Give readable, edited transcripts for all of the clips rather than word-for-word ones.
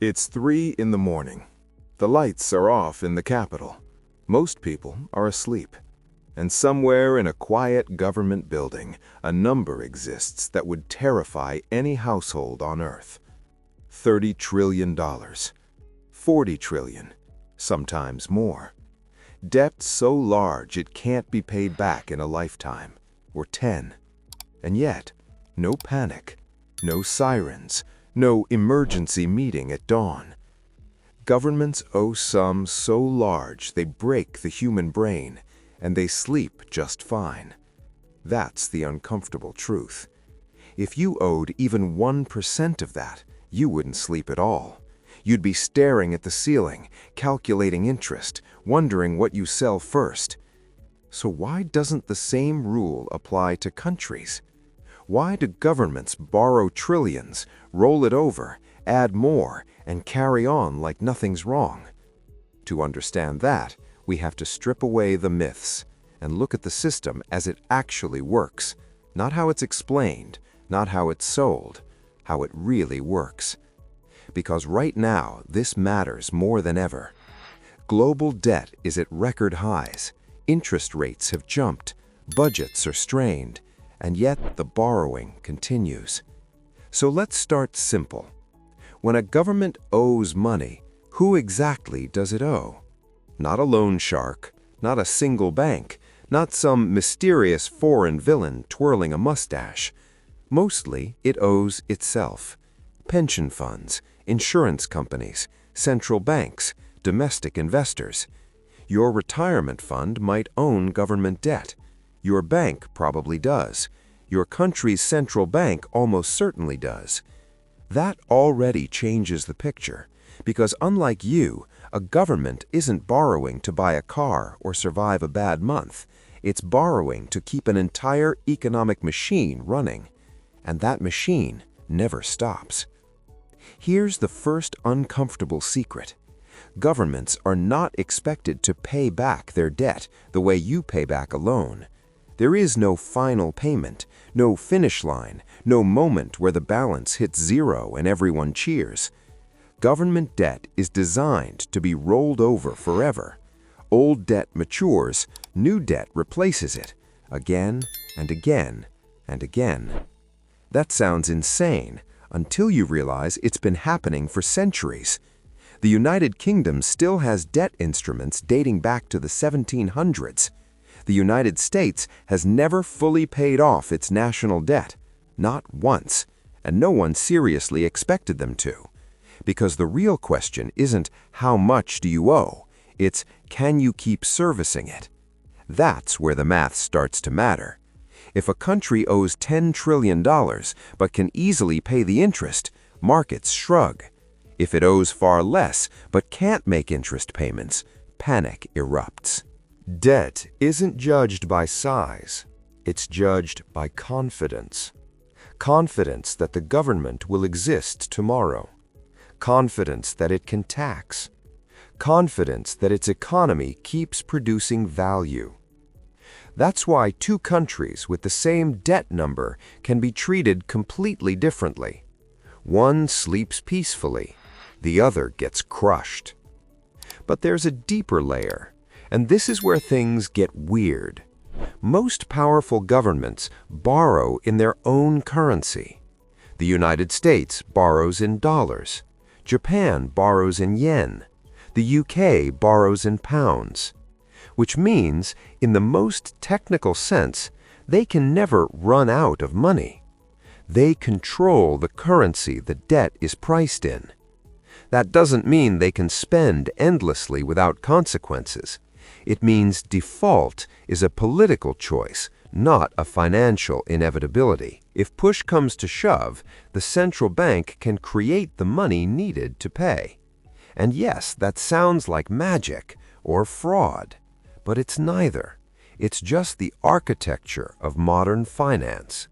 It's 3 in the morning. The lights are off in the capital. Most people are asleep. And somewhere in a quiet government building, a number exists that would terrify any household on Earth. $30 trillion. 40 trillion. Sometimes more. Debt so large it can't be paid back in a lifetime, or 10. And yet, no panic, no sirens, no emergency meeting at dawn. Governments owe sums so large they break the human brain, and they sleep just fine. That's the uncomfortable truth. If you owed even 1% of that, you wouldn't sleep at all. You'd be staring at the ceiling, calculating interest, wondering what you sell first. So why doesn't the same rule apply to countries? Why do governments borrow trillions, roll it over, add more, and carry on like nothing's wrong? To understand that, we have to strip away the myths and look at the system as it actually works, not how it's explained, not how it's sold, how it really works. Because right now, this matters more than ever. Global debt is at record highs, interest rates have jumped, budgets are strained, and yet the borrowing continues. So let's start simple. When a government owes money, who exactly does it owe? Not a loan shark, not a single bank, not some mysterious foreign villain twirling a mustache. Mostly, it owes itself. Pension funds, insurance companies, central banks, domestic investors. Your retirement fund might own government debt. Your bank probably does. Your country's central bank almost certainly does. That already changes the picture, because unlike you, a government isn't borrowing to buy a car or survive a bad month. It's borrowing to keep an entire economic machine running. And that machine never stops. Here's the first uncomfortable secret. Governments are not expected to pay back their debt the way you pay back a loan. There is no final payment, no finish line, no moment where the balance hits zero and everyone cheers. Government debt is designed to be rolled over forever. Old debt matures, new debt replaces it, again and again and again. That sounds insane until you realize it's been happening for centuries. The United Kingdom still has debt instruments dating back to the 1700s. The United States has never fully paid off its national debt, not once, and no one seriously expected them to. Because the real question isn't how much do you owe, it's can you keep servicing it? That's where the math starts to matter. If a country owes $10 trillion but can easily pay the interest, markets shrug. If it owes far less but can't make interest payments, panic erupts. Debt isn't judged by size, it's judged by confidence. Confidence that the government will exist tomorrow. Confidence that it can tax. Confidence that its economy keeps producing value. That's why two countries with the same debt number can be treated completely differently. One sleeps peacefully, the other gets crushed. But there's a deeper layer, and this is where things get weird. Most powerful governments borrow in their own currency. The United States borrows in dollars. Japan borrows in yen. The UK borrows in pounds. Which means, in the most technical sense, they can never run out of money. They control the currency the debt is priced in. That doesn't mean they can spend endlessly without consequences. It means default is a political choice, not a financial inevitability. If push comes to shove, the central bank can create the money needed to pay. And yes, that sounds like magic or fraud, but it's neither. It's just the architecture of modern finance.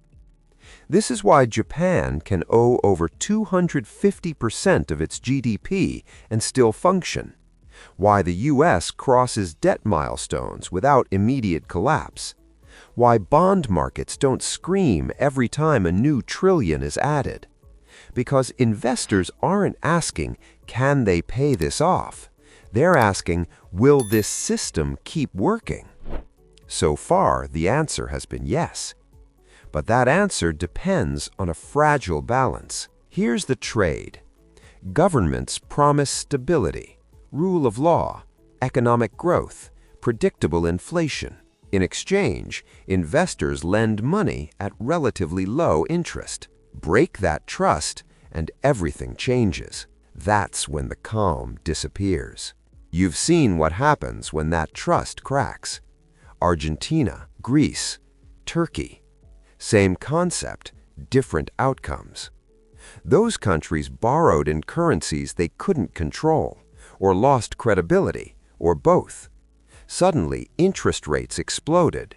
This is why Japan can owe over 250% of its GDP and still function. Why the US crosses debt milestones without immediate collapse. Why bond markets don't scream every time a new trillion is added. Because investors aren't asking, can they pay this off? They're asking, will this system keep working? So far, the answer has been yes. But that answer depends on a fragile balance. Here's the trade. Governments promise stability, rule of law, economic growth, predictable inflation. In exchange, investors lend money at relatively low interest. Break that trust, and everything changes. That's when the calm disappears. You've seen what happens when that trust cracks. Argentina, Greece, Turkey. Same concept, different outcomes. Those countries borrowed in currencies they couldn't control, or lost credibility, or both. Suddenly, interest rates exploded,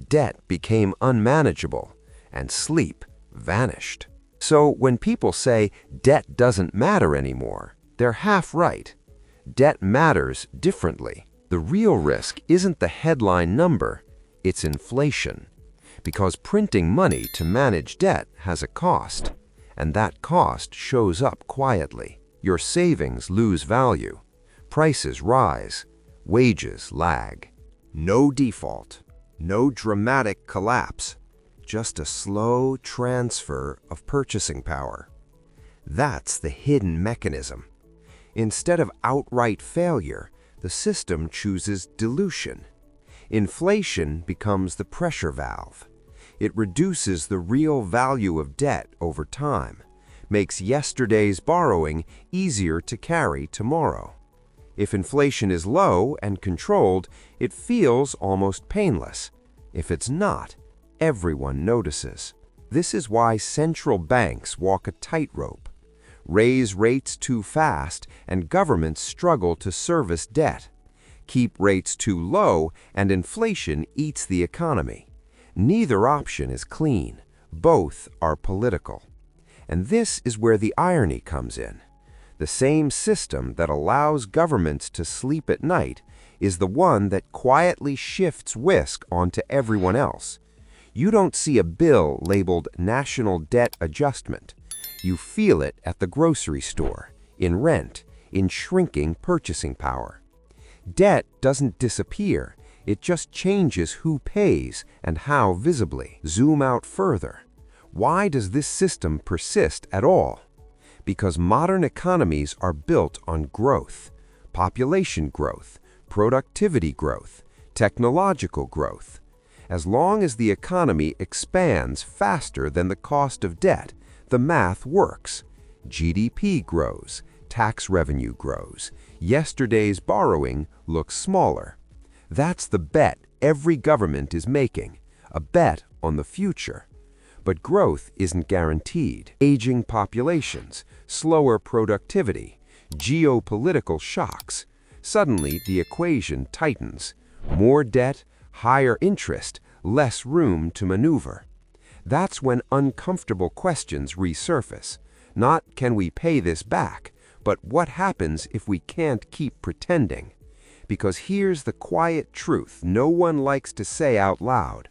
debt became unmanageable, and sleep vanished. So when people say debt doesn't matter anymore, they're half right. Debt matters differently. The real risk isn't the headline number, it's inflation. Because printing money to manage debt has a cost, and that cost shows up quietly. Your savings lose value, prices rise, wages lag. No default, no dramatic collapse, just a slow transfer of purchasing power. That's the hidden mechanism. Instead of outright failure, the system chooses dilution. Inflation becomes the pressure valve. It reduces the real value of debt over time, makes yesterday's borrowing easier to carry tomorrow. If inflation is low and controlled, it feels almost painless. If it's not, everyone notices. This is why central banks walk a tightrope. Raise rates too fast, and governments struggle to service debt. Keep rates too low, and inflation eats the economy. Neither option is clean. Both are political. And this is where the irony comes in. The same system that allows governments to sleep at night is the one that quietly shifts risk onto everyone else. You don't see a bill labeled National Debt Adjustment. You feel it at the grocery store, in rent, in shrinking purchasing power. Debt doesn't disappear. It just changes who pays and how visibly. Zoom out further. Why does this system persist at all? Because modern economies are built on growth, population growth, productivity growth, technological growth. As long as the economy expands faster than the cost of debt, the math works. GDP grows, tax revenue grows. Yesterday's borrowing looks smaller. That's the bet every government is making, a bet on the future. But growth isn't guaranteed. Aging populations, slower productivity, geopolitical shocks. Suddenly, the equation tightens. More debt, higher interest, less room to maneuver. That's when uncomfortable questions resurface. Not can we pay this back, but what happens if we can't keep pretending? Because here's the quiet truth no one likes to say out loud.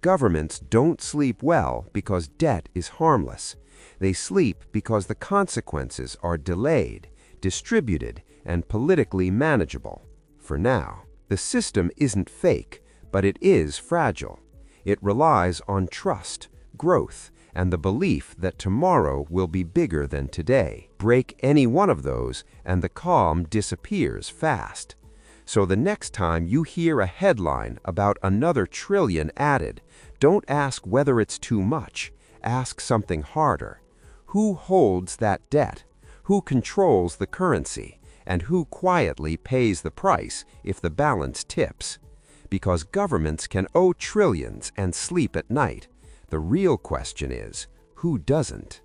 Governments don't sleep well because debt is harmless. They sleep because the consequences are delayed, distributed, and politically manageable. For now, the system isn't fake, but it is fragile. It relies on trust, growth, and the belief that tomorrow will be bigger than today. Break any one of those, and the calm disappears fast. So the next time you hear a headline about another trillion added, don't ask whether it's too much. Ask something harder. Who holds that debt? Who controls the currency? And who quietly pays the price if the balance tips? Because governments can owe trillions and sleep at night. The real question is, who doesn't?